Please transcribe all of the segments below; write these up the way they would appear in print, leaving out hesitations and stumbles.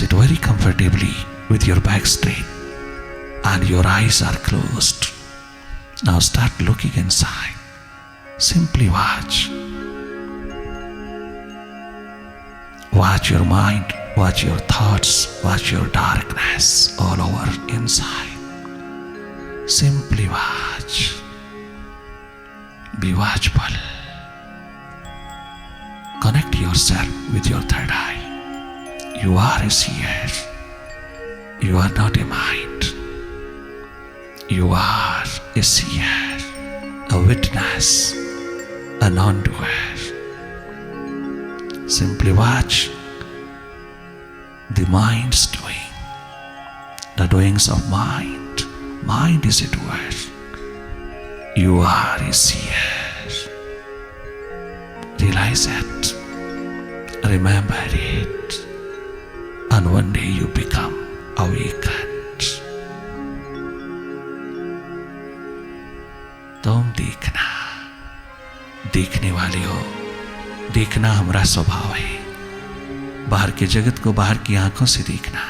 Sit very comfortably with your back straight and your eyes are closed. Now start looking inside. Simply watch. Watch your mind, watch your thoughts, watch your darkness all over inside. Simply watch. Be watchful. Connect yourself with your third eye. You are a seer. You are not a mind. You are a seer, a witness, a non-doer. Simply watch the mind's doing, the doings of mind. Mind is a doer. You are a seer. Realize it. Remember it. And one day you become awakened. तुम देखना, देखने वाले हो। देखना हमारा स्वभाव है। बाहर के जगत को बाहर की आंखों से देखना,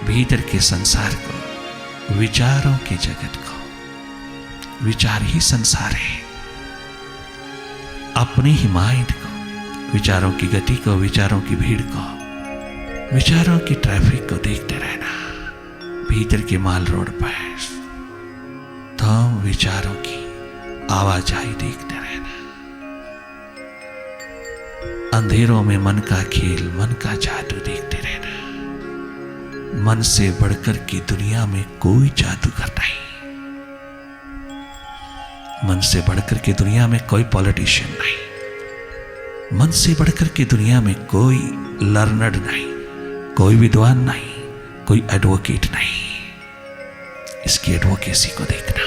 भीतर के संसार को, विचारों के जगत को। विचार ही संसार है। अपने ही माइंड को, विचारों की गति को, विचारों की भीड़ को, विचारों की ट्रैफिक को देखते रहना। भीतर के माल रोड पर तुम विचारों की आवाजाही देखते रहना। अंधेरों में मन का खेल, मन का जादू देखते रहना। मन से बढ़कर की दुनिया में कोई जादूगर नहीं। मन से बढ़कर के दुनिया में कोई पॉलिटिशियन नहीं। मन से बढ़कर के दुनिया में कोई लर्नड नहीं, कोई विद्वान नहीं, कोई एडवोकेट नहीं। इसकी एडवोकेसी को देखना।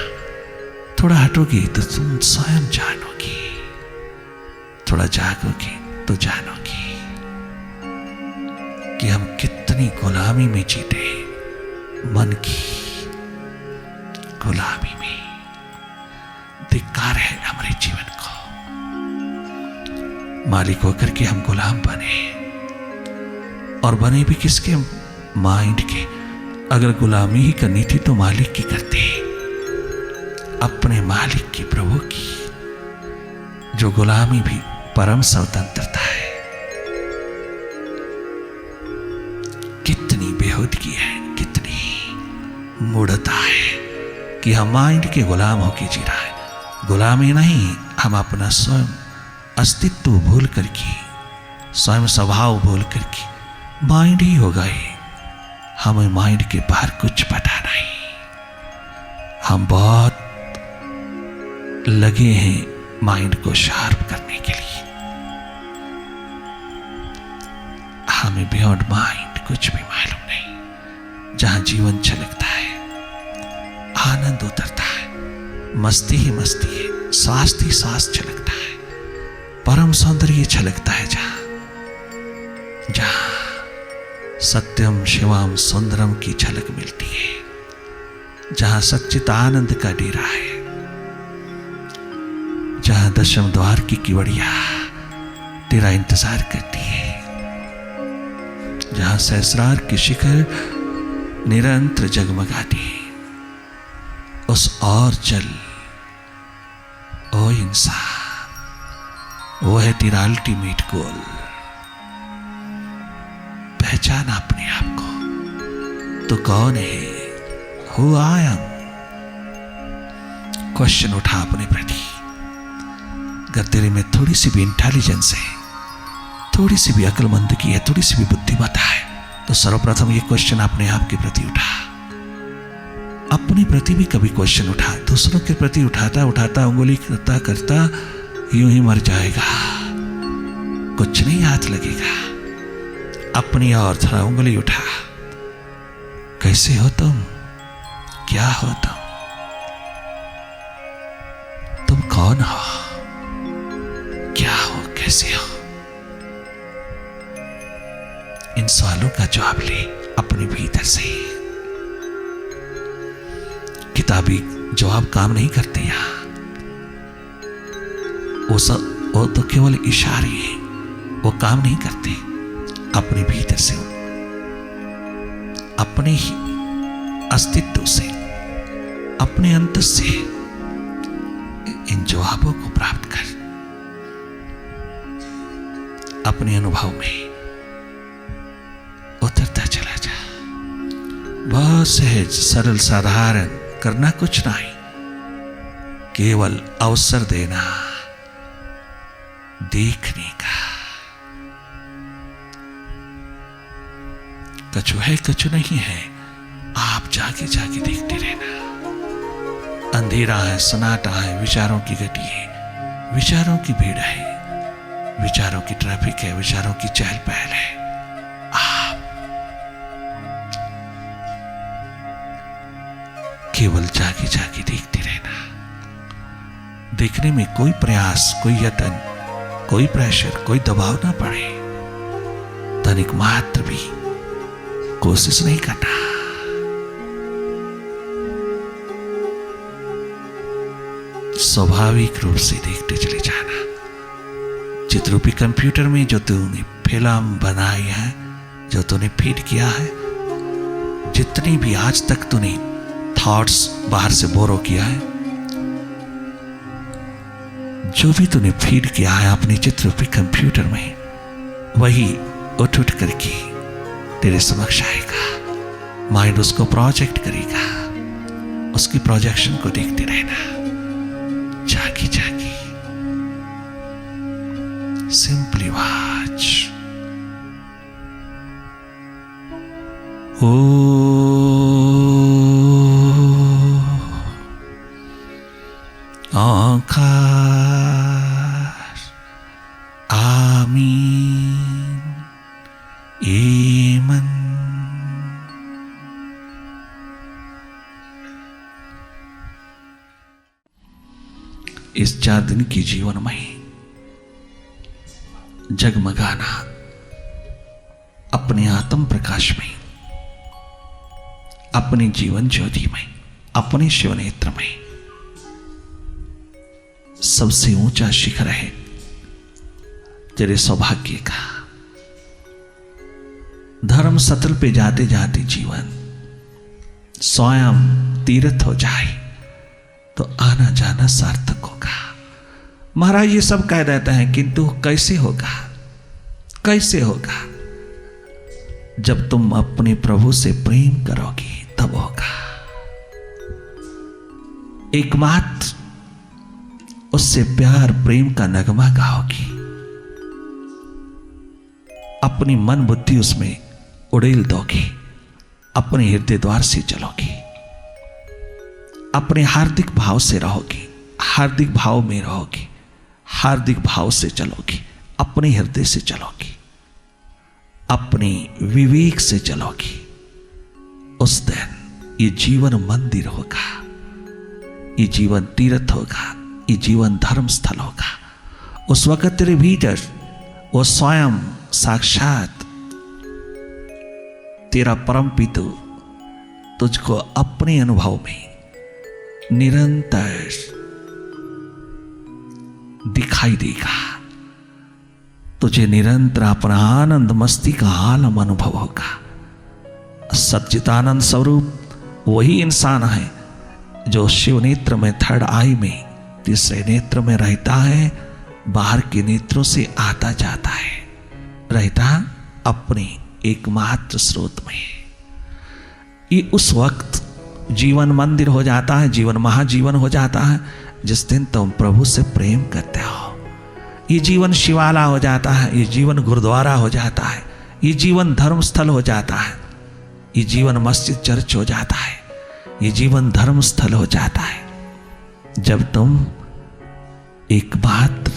थोड़ा हटोगे तो तुम स्वयं जानोगे, थोड़ा जागोगे तो जानोगे कि हम कितनी गुलामी में जीते, मन की गुलामी में। धिक्कार है हमारे जीवन को। मालिक होकर के हम गुलाम बने, और बने भी किसके? माइंड के। अगर गुलामी ही करनी थी तो मालिक की करते, अपने मालिक की, प्रभु की। जो गुलामी भी परम स्वतंत्रता है। कितनी बेहूदगी है, कितनी मूढ़ता है कि हम माइंड के गुलाम होके जी रहा है। गुलामी नहीं, हम अपना स्वयं अस्तित्व भूल करके, स्वयं स्वभाव भूल करके माइंड ही हो गए। हमें माइंड के बाहर कुछ पता नहीं। हम बहुत लगे हैं माइंड को शार्प करने के लिए। हमें बियॉन्ड माइंड कुछ भी मालूम नहीं। जहां जीवन छलकता है, आनंद उतरता है, मस्ती ही मस्ती है, स्वास्थ्य ही स्वास्थ्य छलकता है, परम सौंदर्य छलकता है। जहां सत्यम शिवम सुंदरम की झलक मिलती है, जहां सच्चित आनंद का डेरा है, जहां दशम द्वार की किवड़िया तेरा इंतजार करती है, जहां सहस्रार की शिखर निरंतर जगमगाती है। उस और चल ओ इंसान, वो है तेरा अल्टीमेट गोल। पहचान अपने आप को। तो कौन है? Who I am? क्वेश्चन उठा अपने प्रति। अगर तेरे में थोड़ी सी भी इंटेलिजेंस है, थोड़ी सी भी अक्लमंदगी है, थोड़ी सी भी बुद्धिमत्ता है, तो सर्वप्रथम ये क्वेश्चन अपने आप के प्रति उठा। अपने प्रति भी कभी क्वेश्चन उठा। दूसरों के प्रति उठाता उठाता, उंगली करता करता यूं ही मर जाएगा, कुछ नहीं हाथ लगेगा। अपनी और थोड़ा उंगली उठा। कैसे हो तुम? क्या हो तुम? तुम कौन हो? क्या हो? कैसे हो? इन सवालों का जवाब ले अपने भीतर से। किताबी जवाब काम नहीं करते यहां। वो तो केवल इशारे हैं, वो काम नहीं करते। अपने भीतर से अपने ही अस्तित्व से, अपने अंत से इन जवाबों को प्राप्त कर। अपने अनुभव में उतरता चला जा। बहुत सहज, सरल, साधारण, करना कुछ नहीं, केवल अवसर देना देखने का। कछु है कछु नहीं है, आप जाके जाके देखते रहना। अंधेरा है, सन्नाटा है, विचारों की गति है, विचारों की भीड़ है, विचारों की ट्रैफिक है, विचारों की चहल पहल है। आप केवल जाके जाके देखते रहना। देखने में कोई प्रयास, कोई यत्न, कोई प्रेशर, कोई दबाव ना पड़े। तनिक मात्र भी कोशिश नहीं करना। स्वाभाविक रूप से देखते चले जाना। चित्ररूपी कंप्यूटर में जो तूने फिल्म बनाई है, जो तूने फीड किया है, जितनी भी आज तक तूने थॉट्स बाहर से बोरो किया है, जो भी तूने फीड किया है अपने चित्ररूपी कंप्यूटर में, वही उठ उठ करके तेरे समक्ष आएगा। माइंड उसको प्रोजेक्ट करेगा, उसकी प्रोजेक्शन को देखते रहना। जागी जागी सिंपली वॉच। ओ आकार आमीन एमन। इस 4 दिन की जीवन में जगमगाना, अपने आत्म प्रकाश में, अपने जीवन ज्योति में, अपने शिव नेत्र में सबसे ऊंचा शिखर है तेरे सौभाग्य का। धर्म सतल पे जाते जाते जीवन स्वयं तीर्थ हो जाए तो आना जाना सार्थक होगा। महाराज ये सब कह देते हैं, किंतु कैसे होगा? कैसे होगा? जब तुम अपने प्रभु से प्रेम करोगे तब होगा। एकमात्र उससे प्यार प्रेम का नगमा गाओगी। अपनी मन बुद्धि उसमें उड़ेल दोगे, अपने हृदय द्वार से चलोगे, अपने हार्दिक भाव से रहोगे, हार्दिक भाव में रहोगे, हार्दिक भाव से चलोगे, अपने हृदय से चलोगे, अपने विवेक से चलोगे। उस दिन ये जीवन मंदिर होगा, ये जीवन तीर्थ होगा, ये जीवन धर्म स्थल होगा। उस वक्त तेरे भीतर वो स्वयं साक्षात तेरा परम पिता तुझको अपने अनुभव में निरंतर दिखाई देगा। तुझे निरंतर अपना आनंद मस्ती का आलम अनुभव होगा। सच्चिदानंद स्वरूप वही इंसान है जो शिव नेत्र में, थर्ड आई में, तीसरे नेत्र में रहता है, बाहर के नेत्रों से आता जाता है, रहता अपने एकमात्र स्रोत में। ये उस वक्त जीवन मंदिर हो जाता है, जीवन महाजीवन हो जाता है, जिस दिन तुम प्रभु से प्रेम करते हो। ये जीवन शिवाला हो जाता है, ये जीवन गुरुद्वारा हो जाता है, ये जीवन धर्म स्थल हो जाता है, ये जीवन मस्जिद चर्च हो जाता है, ये जीवन धर्म स्थल हो जाता है। जब तुम एकमात्र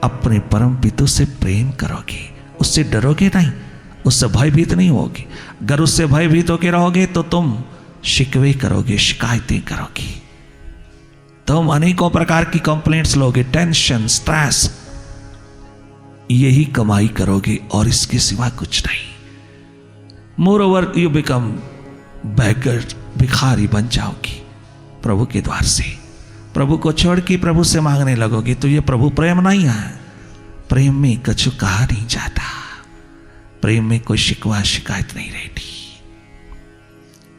अपने परम पिता से प्रेम करोगे, उससे डरोगे नहीं, उससे भयभीत नहीं होगे। अगर उससे भयभीत होकर रहोगे तो तुम शिकवे करोगे, शिकायतें करोगे, तुम अनेकों प्रकार की कंप्लेंट्स लोगे, टेंशन, स्ट्रेस, यही कमाई करोगे और इसके सिवा कुछ नहीं। मोरओवर यू बिकम बैगर, भिखारी बन जाओगी प्रभु के द्वार से। प्रभु को छोड़ के प्रभु से मांगने लगोगे तो ये प्रभु प्रेम नहीं है। प्रेम में कछु कहा नहीं जाता, प्रेम में कोई शिकवा शिकायत नहीं रहती।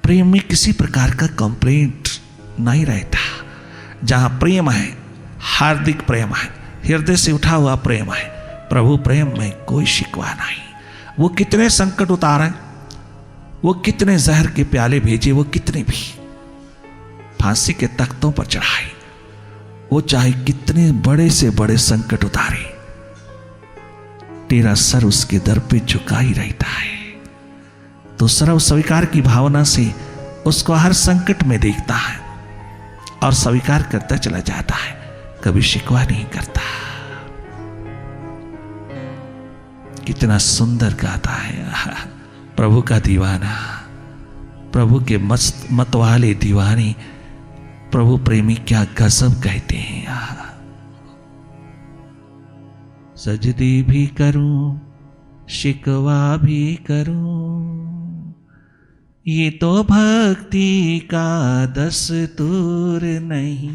प्रेम में किसी प्रकार का कंप्लेंट नहीं रहता। जहां प्रेम है, हार्दिक प्रेम है, हृदय से उठा हुआ प्रेम है, प्रभु प्रेम में कोई शिकवा नहीं। वो कितने संकट उतारे, वो कितने जहर के प्याले भेजे, वो कितने भी फांसी के तख्तों पर चढ़ाए, वो चाहे कितने बड़े से बड़े संकट उतारे, तेरा सर उसके दर पे झुका ही रहता है। तो सर्व स्वीकार की भावना से उसको हर संकट में देखता है और स्वीकार करता चला जाता है, कभी शिकवा नहीं करता। कितना सुंदर गाता है प्रभु का दीवाना, प्रभु के मस्त मतवाले दीवाने, प्रभु प्रेमी क्या गजब कहते हैं। सजदी भी करूं, शिकवा भी करूं, ये तो भक्ति का दस्तूर नहीं,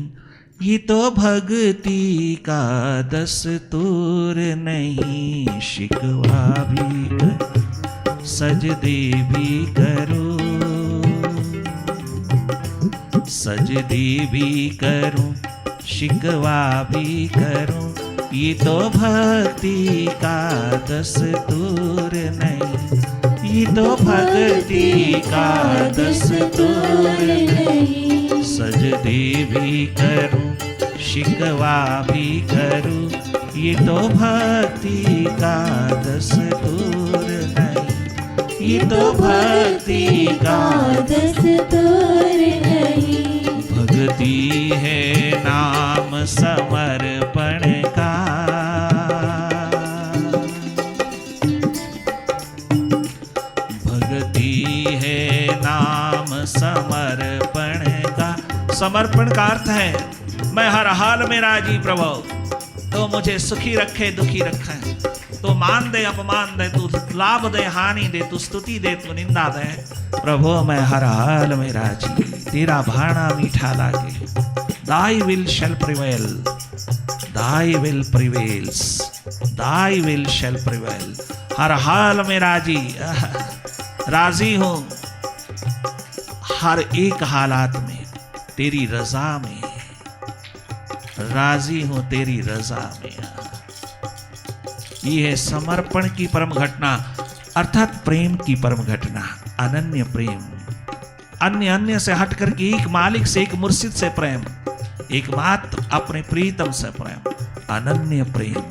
ये तो भक्ति का दस्तूर नहीं। शिकवा भी करूं, सजदे भी करूं, सजदे भी करूं, शिकवा भी करूं, ये तो भक्ति का दस्तूर नहीं, ये तो भक्ति का दस्तूर नहीं। सजदे भी करूं, शिकवा भी करूं, ये तो भक्ति का दस्तूर नहीं, ये तो भक्ति का दस्तूर नहीं। भक्ति है नाम समर्पण का, समर्पण का। समर्पण का अर्थ है मैं हर हाल में राजी प्रभु, तो मुझे सुखी रखे दुखी रखे, तो मान दे अपमान दे, तू लाभ दे हानि दे, तू स्तुति दे तू निंदा दे, प्रभु मैं हर हाल में राजी, तेरा भाना मीठा लागे। Thy will shall prevail, thy will prevails, thy will shall prevail. हर हाल में राजी, राजी हूं हर एक हालात में, तेरी रजा में राजी हूं, तेरी रजा में। ये है समर्पण की परम घटना, अर्थात प्रेम की परम घटना। अनन्य प्रेम, अन्य अन्य से हट करके एक मालिक से, एक मुर्शिद से प्रेम, एकमात्र अपने प्रीतम से प्रेम। अनन्य प्रेम,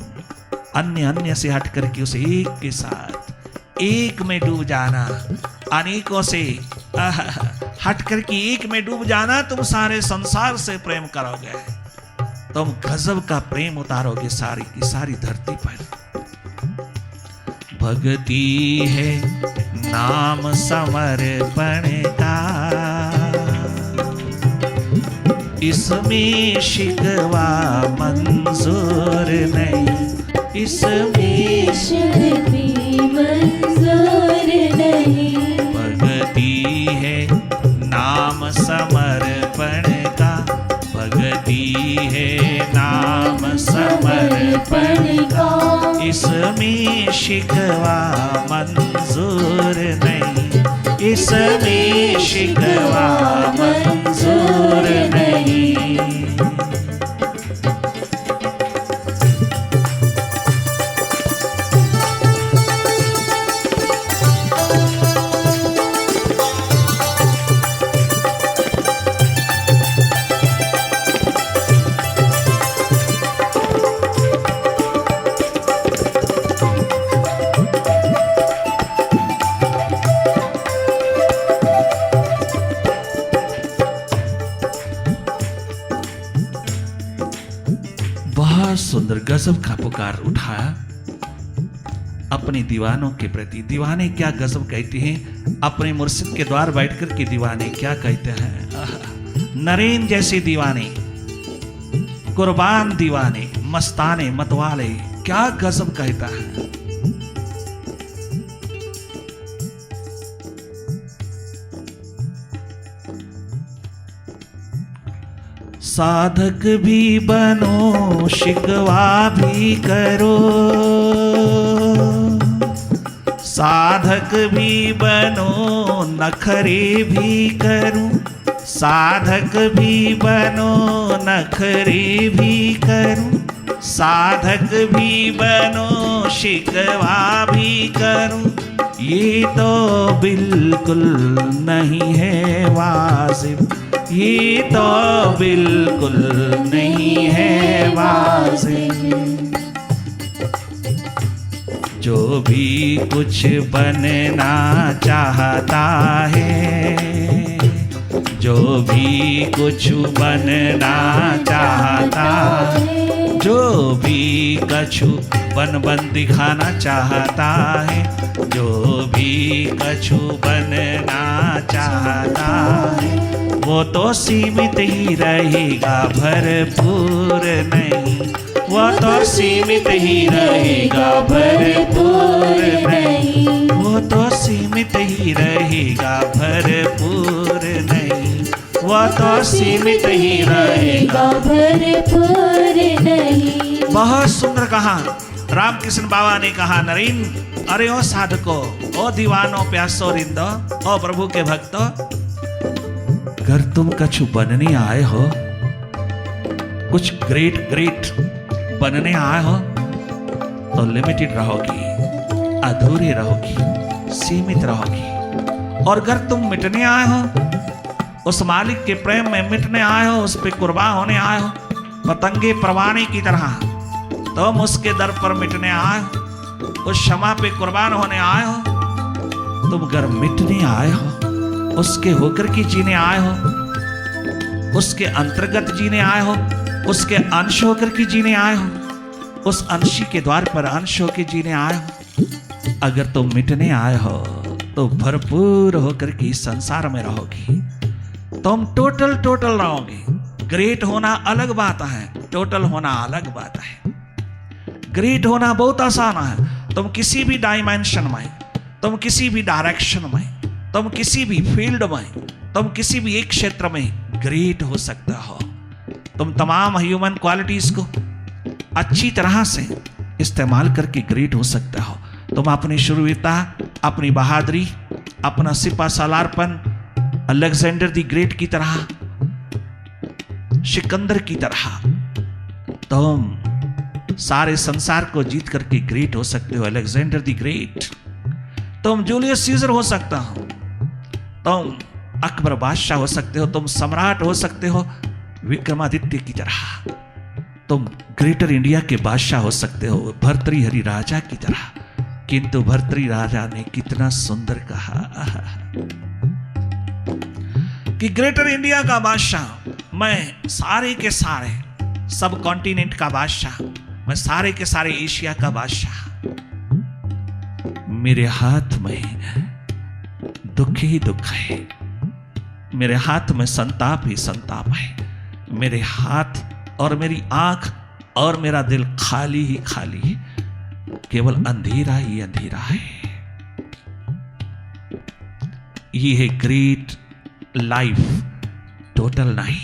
अन्य अन्य से हट करके उसे एक के साथ एक में डूब जाना, अनेकों से हट करके एक में डूब जाना। तुम सारे संसार से प्रेम करोगे, तुम गजब का प्रेम उतारोगे सारी की सारी धरती पर। भक्ति है नाम समर्पण का, इसमें शिकवा मंजूर नहीं, इसमें शिकवा मंजूर नहीं। भक्ति है नाम समर्पण का, भक्ति है नाम समर्पण का, इसमें शिकवा मंजूर नहीं, इसमें शिकवा मंजूर नहीं। सुंदर गजब का पुकार उठाया अपने दीवानों के प्रति। दीवाने क्या गजब कहते हैं, अपने मुर्शिद के द्वार बैठकर के दीवाने क्या कहते हैं। नरेन जैसे दीवाने, कुर्बान दीवाने, मस्ताने मतवाले, क्या गजब कहता है। साधक भी बनो, शिकवा भी करो, साधक भी बनो नखरे भी करूं, साधक भी बनो नखरे भी करूं, साधक भी बनो शिकवा भी करूं, ये तो बिल्कुल नहीं है वाजिब, ये तो बिल्कुल नहीं है वाजिब। जो भी कुछ बनना चाहता है, जो भी कुछ बनना चाहता है, जो भी कछु बन दिखाना चाहता है, जो भी कछु बनना चाहता है, वो तो सीमित ही रहेगा, भरपूर नहीं। वो तो सीमित ही रहेगा, भरपूर नहीं। वो तो सीमित ही रहेगा, भरपूर नहीं। वो तो सीमित ही रहेगा, भरपूर नहीं। बहुत सुंदर कहा रामकृष्ण बाबा ने कहा, नरेन, अरे ओ साधको, ओ दीवानो, प्यासो रिंदो, ओ प्रभु के भक्तो, अगर तुम कछु बनने आए हो, कुछ ग्रेट बनने आए हो, तो लिमिटेड रहोगी, अधूरी रहोगी, सीमित रहोगी। और अगर तुम मिटने आए हो, उस मालिक के प्रेम में मिटने आए हो, उस पे कुर्बान होने आए हो, पतंगे परवाने की तरह तुम उसके दर पर मिटने आए हो, उस क्षमा पे कुर्बान होने आए हो। तुम अगर मिटने आए हो, उसके होकर के जीने आए हो, उसके अंतर्गत जीने आए हो, उसके अंश होकर के जीने आए हो, उस अंशी के द्वार पर अंश होकर जीने आए हो। अगर तुम मिटने आए हो तो भरपूर होकर के संसार में रहोगी, तुम टोटल रहोगे। ग्रेट होना अलग बात है, टोटल होना अलग बात है। ग्रेट होना बहुत आसान है। तुम किसी भी डायमेंशन में, तुम किसी भी डायरेक्शन में, तुम किसी भी फील्ड में, तुम किसी भी एक क्षेत्र में ग्रेट हो सकता हो। तुम तमाम ह्यूमन क्वालिटीज को अच्छी तरह से इस्तेमाल करके ग्रेट हो सकता हो। तुम अपनी शूरवीरता, अपनी बहादुरी, अपना सिपा सालारपन अलेक्जेंडर द ग्रेट की तरह, सिकंदर की तरह तुम सारे संसार को जीत करके ग्रेट हो सकते हो। अलेक्जेंडर द ग्रेट, तुम जूलियस सीजर हो सकता हो, तुम अकबर बादशाह हो सकते हो, तुम सम्राट हो सकते हो विक्रमादित्य की तरह, तुम ग्रेटर इंडिया के बादशाह हो सकते हो भर्तृहरि राजा की तरह। किंतु भर्तृहरि राजा ने कितना सुंदर कहा कि ग्रेटर इंडिया का बादशाह, मैं सारे के सारे सब कॉन्टिनेंट का बादशाह, मैं सारे के सारे एशिया का बादशाह। मेरे हाथ में दुख ही दुख है, मेरे हाथ में संताप ही संताप है, मेरे हाथ और मेरी आंख और मेरा दिल खाली ही खाली है, केवल अंधेरा ही अंधेरा है। ये है ग्रेट लाइफ, टोटल नहीं।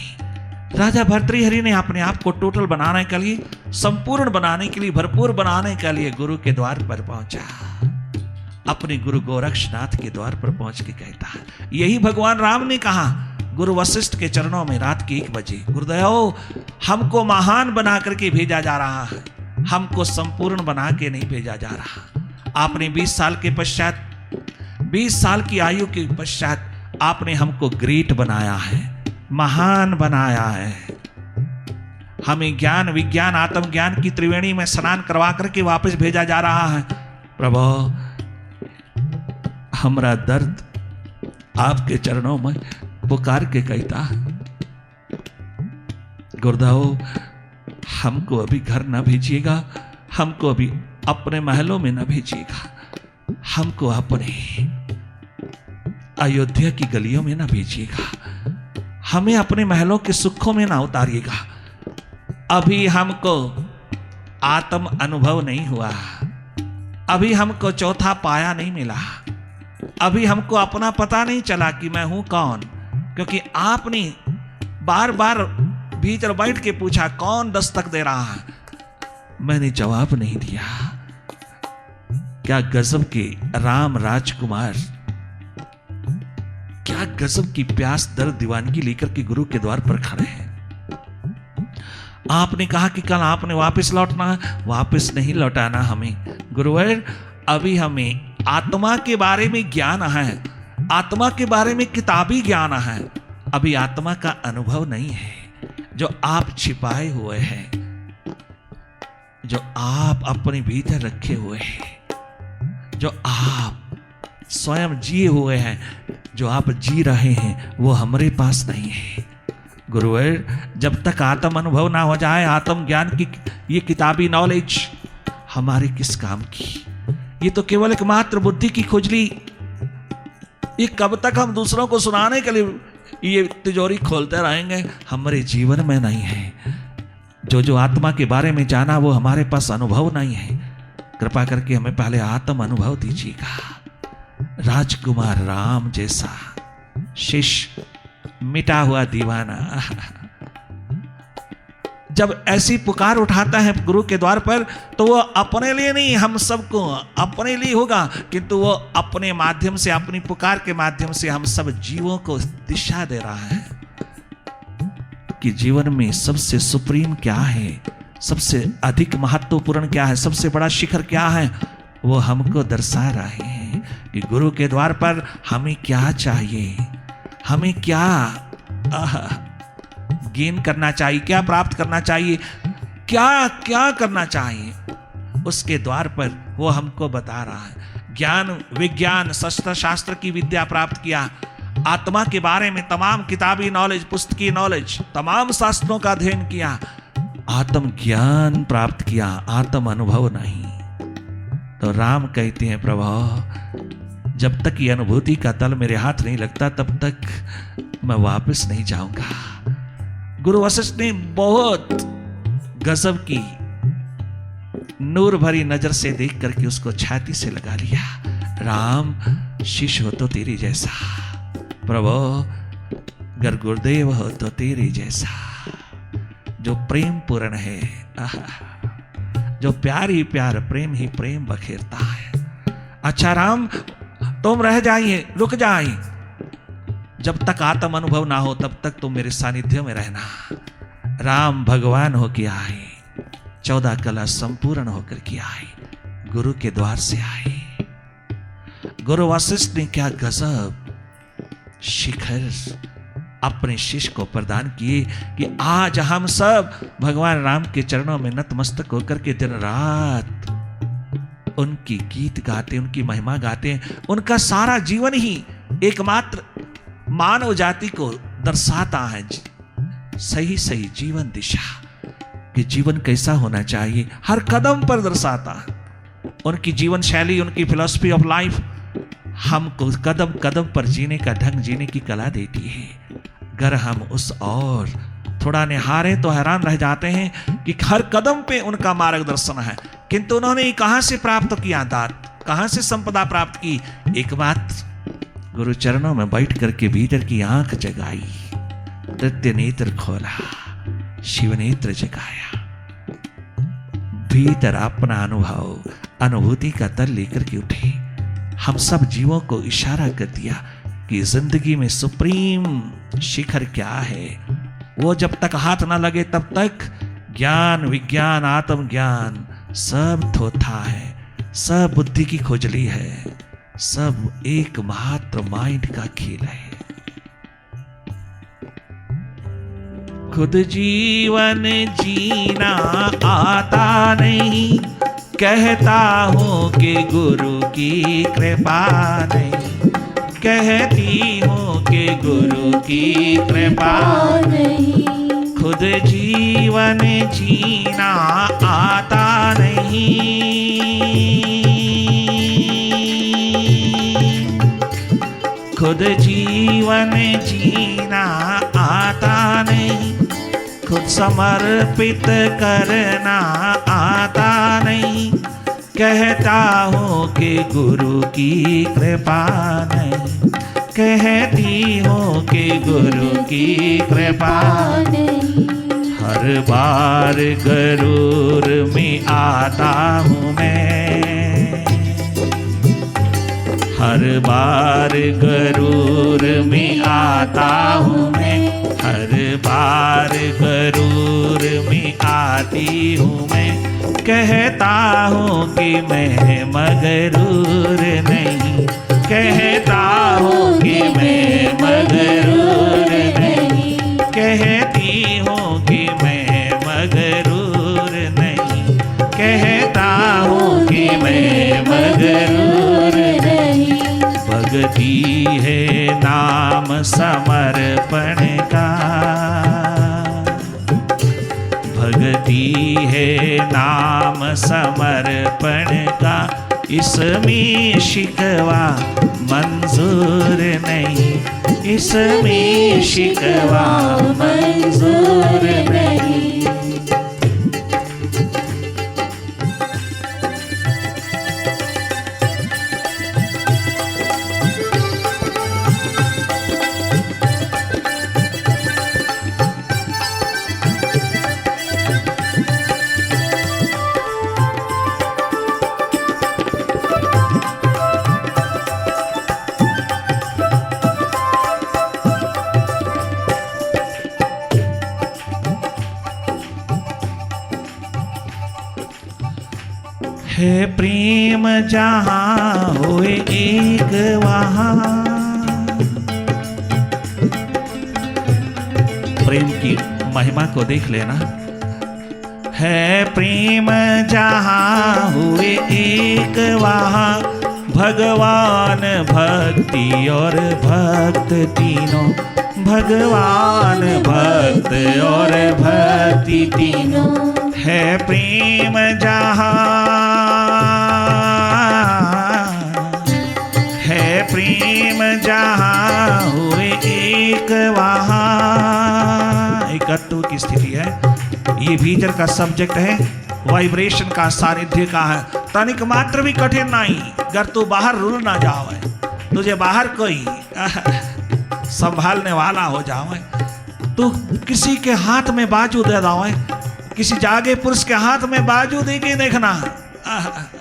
राजा भर्तृहरि ने अपने आप को टोटल बनाने के लिए, संपूर्ण बनाने के लिए, भरपूर बनाने के लिए गुरु के द्वार पर पहुंचा। अपने गुरु गोरक्षनाथ के द्वार पर पहुंच के कहता है, यही भगवान राम ने कहा गुरु वशिष्ठ के चरणों में रात के 1 बजे, गुरुदेव हमको महान बना करके भेजा जा रहा है, हमको संपूर्ण बना के नहीं भेजा जा रहा। आपने 20 साल के पश्चात, 20 साल की आयु के पश्चात आपने हमको ग्रेट बनाया है, महान बनाया है। हमें ज्ञान, विज्ञान, आत्मज्ञान की त्रिवेणी में स्नान करवा करके वापस भेजा जा रहा है। प्रभु हमारा दर्द आपके चरणों में पुकार के कहता है, गुरुदेव हमको अभी घर न भेजिएगा, हमको अभी अपने महलों में न भेजिएगा, हमको अपने अयोध्या की गलियों में न भेजिएगा, हमें अपने महलों के सुखों में ना उतारिएगा। अभी हमको आत्म अनुभव नहीं हुआ, अभी हमको चौथा पाया नहीं मिला, अभी हमको अपना पता नहीं चला कि मैं हूं कौन। क्योंकि आपने बार बार भीतर बैठ के पूछा कौन दस्तक दे रहा है, मैंने जवाब नहीं दिया क्या गजब के राम राजकुमार, क्या गजब की प्यास दर्द दीवानगी लेकर के गुरु के द्वार पर खड़े हैं। आपने कहा कि कल आपने वापस लौटना, वापस नहीं लौटाना हमें गुरुवर। अभी हमें आत्मा के बारे में ज्ञान है, आत्मा के बारे में किताबी ज्ञान है, अभी आत्मा का अनुभव नहीं है। जो आप छिपाए हुए हैं, जो आप अपने भीतर रखे हुए हैं, जो आप स्वयं जिए हुए हैं, जो आप जी रहे हैं, वो हमारे पास नहीं है गुरुवर। जब तक आत्म अनुभव ना हो जाए, आत्म ज्ञान की ये किताबी नॉलेज हमारे किस काम की? ये तो केवल एक मात्र बुद्धि की खुजली। ये कब तक हम दूसरों को सुनाने के लिए ये तिजोरी खोलते रहेंगे? हमारे जीवन में नहीं है। जो आत्मा के बारे में जाना वो हमारे पास अनुभव नहीं है। कृपा करके हमें पहले आत्म अनुभव दीजिएगा। राजकुमार राम जैसा शिष्य, मिटा हुआ दीवाना, जब ऐसी पुकार उठाता है गुरु के द्वार पर, तो वो अपने लिए नहीं, हम सबको अपने लिए होगा, किंतु वो अपने माध्यम से, अपनी पुकार के माध्यम से हम सब जीवों को दिशा दे रहा है कि जीवन में सबसे सुप्रीम क्या है, सबसे अधिक महत्वपूर्ण क्या है, सबसे बड़ा शिखर क्या है, वो हमको दर्शा रहे हैं कि गुरु के द्वार पर हमें क्या चाहिए, हमें क्या गेन करना चाहिए, क्या प्राप्त करना चाहिए, क्या क्या करना चाहिए। उसके द्वार पर वो हमको बता रहा है। ज्ञान विज्ञान शस्त्र शास्त्र की विद्या प्राप्त किया, आत्मा के बारे में तमाम किताबी नॉलेज, पुस्तकी नॉलेज, तमाम शास्त्रों का अध्ययन किया, आत्म ज्ञान प्राप्त किया, आत्म अनुभव नहीं। तो राम कहते हैं प्रभु, जब तक ये अनुभूति का तल मेरे हाथ नहीं लगता, तब तक मैं वापस नहीं जाऊंगा। गुरु वशिष्ठ ने बहुत गजब की नूर भरी नजर से देख करके उसको छाती से लगा लिया। राम, शिष्य हो तो तेरी जैसा, प्रभु गर गुरुदेव हो तो तेरी जैसा, जो प्रेम पूर्ण है, जो प्यार ही प्यार, प्रेम ही प्रेम बखेरता है। अच्छा राम, तुम रह जाइए, रुक जाइए, जब तक आत्म अनुभव ना हो तब तक तुम मेरे सानिध्य में रहना। राम भगवान होके आए, 14 कला संपूर्ण होकर के आए, गुरु के द्वार से आए। गुरु वशिष्ठ ने क्या गजब शिखर अपने शिष्य को प्रदान किए कि आज हम सब भगवान राम के चरणों में नतमस्तक होकर के दिन रात उनकी गीत गाते, उनकी महिमा गाते। उनका सारा जीवन ही एकमात्र मानव जाति को दर्शाता है, सही सही जीवन दिशा कि जीवन कैसा होना चाहिए, हर कदम पर दर्शाता है। उनकी जीवन शैली, उनकी फिलॉसफी ऑफ लाइफ हमको कदम कदम पर जीने का ढंग, जीने की कला देती है। अगर हम उस और थोड़ा निहारे तो हैरान रह जाते हैं कि हर कदम पे उनका मार्गदर्शन है। किंतु उन्होंने कहां से प्राप्त किया दात, कहां से संपदा प्राप्त की? एकमात्र गुरु चरणों में बैठ करके भीतर की आंख जगाई, तृतीय नेत्र खोला, शिव नेत्र जगाया, भीतर अपना अनुभव, अनुभूति का तल लेकर के उठे। हम सब जीवों को इशारा कर दिया कि जिंदगी में सुप्रीम शिखर क्या है। वो जब तक हाथ ना लगे तब तक ज्ञान विज्ञान आत्मज्ञान सब थोथा है, सब बुद्धि की खुजली है, सब एक मात्र माइंड का खेल है। खुद जीवन जीना आता नहीं, कहता हूँ कि गुरु की कृपा नहीं, कहती हूँ कि गुरु की कृपा नहीं। खुद जीवन जीना आता नहीं, खुद जीवन जीना आता नहीं, खुद समर्पित करना आता नहीं, कहता हूँ कि गुरु की कृपा नहीं, कहती हूँ कि गुरु की कृपा नहीं। हर बार गरूर में आता हूँ मैं, हर बार गरूर में आता हूँ मैं, हर बार गरूर में आती हूँ मैं, कहता हूँ कि मैं मगरूर नहीं, कहता हूँ कि मैं मगरूर नहीं, कहती हूँ कि मैं मगरूर नहीं, कहता हूँ कि मैं मगरूर नहीं। भक्ति है नाम समर्पण का, भक्ति है नाम समर्पण का, इसमें शिकवा मंजूर नहीं, इसमें शिकवा मंजूर नहीं। है प्रेम जहाँ होए एक वहाँ, प्रेम की महिमा को देख लेना। है प्रेम जहाँ हुए एक वहाँ, भगवान भक्ति और भक्त तीनों, भगवान भक्त और भक्ति तीनों। है प्रेम जहाँ, है प्रेम जहाँ हुए एक वहाँ। एकत्व की स्थिति है, ये भीतर का सब्जेक्ट है, वाइब्रेशन का सानिध्य का है, तनिक मात्र भी कठिन नहीं। अगर तू बाहर रुल ना जाओ, तुझे बाहर कोई संभालने वाला हो जाओ, तू किसी के हाथ में बाजू दे दाओ, किसी जागे पुरुष के हाथ में बाजू दे के देखना,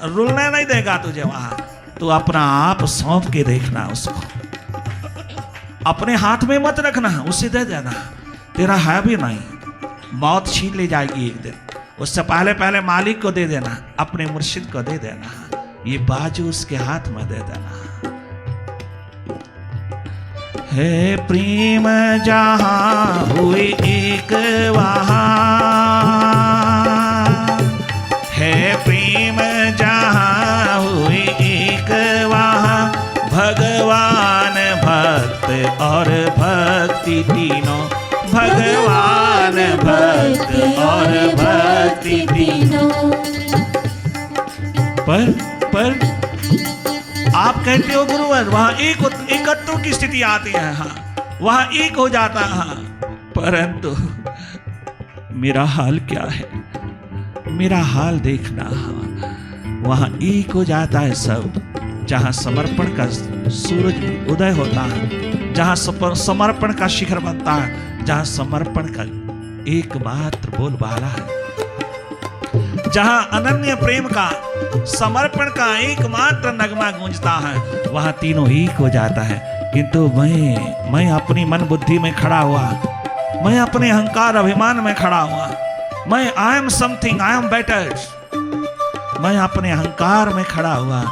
रुलने नहीं देगा तुझे वहां। तू अपना आप सौंप के देखना उसको, अपने हाथ में मत रखना, उसे दे देना। तेरा है भी नहीं, मौत छीन ले जाएगी एक दिन, उससे पहले पहले मालिक को दे देना, अपने मुर्शिद को दे देना, ये बाजू उसके हाथ में दे देना। है प्रेम जहाँ हुए एक वहाँ, है प्रेम जहाँ हुए एक वहाँ, भगवान भक्त और भक्ति तीनों, भगवान भक्त और भक्ति तीनों। पर आप कहते हो गुरुवर वहां एकत्व की स्थिति आती है, हाँ वहां एक हो जाता है, हाँ, परंतु मेरा हाल क्या है, मेरा हाल देखना। हाँ, वहां एक हो जाता है सब, जहां समर्पण का सूरज उदय होता है, जहां समर्पण का शिखर बनता है, जहां समर्पण का एकमात्र बोलबाला है, जहां अनन्य प्रेम का समर्पण का एकमात्र नगमा गूंजता है, वहां तीनों एक हो जाता है। किंतु मैं अपनी मन बुद्धि में खड़ा हुआ, मैं अपने अहंकार अभिमान में खड़ा हुआ, मैं I am something, I am better, मैं अपने अहंकार में खड़ा हुआ,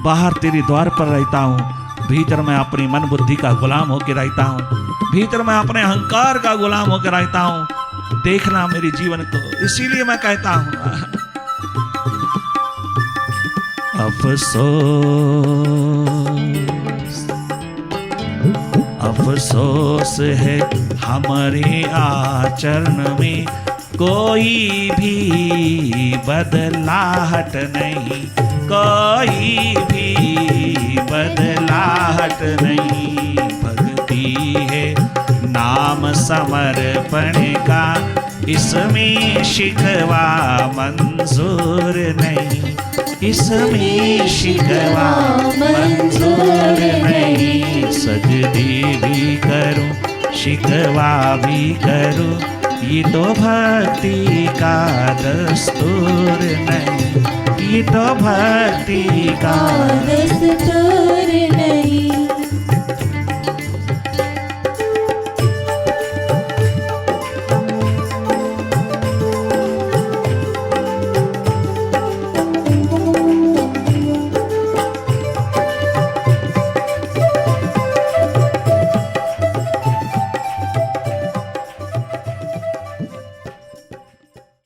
बाहर तेरे द्वार पर रहता हूँ, भीतर मैं अपनी मन बुद्धि का गुलाम होकर रहता हूँ, भीतर मैं अपने अहंकार का गुलाम होकर रहता हूँ। देखना मेरे जीवन को, इसीलिए मैं कहता हूँ अफसोस, अफसोस है हमारे आचरण में, कोई भी बदलाहट नहीं, कोई भी बदलाहट नहीं। भक्ति है नाम समर्पण का, इसमें शिकवा मंजूर नहीं, इसमें शिकवा मंजूर नहीं। सजदे भी करूं शिकवा भी करूं, ये तो भक्ति का दस्तूर नहीं, गीत भक्ति का दोस्तों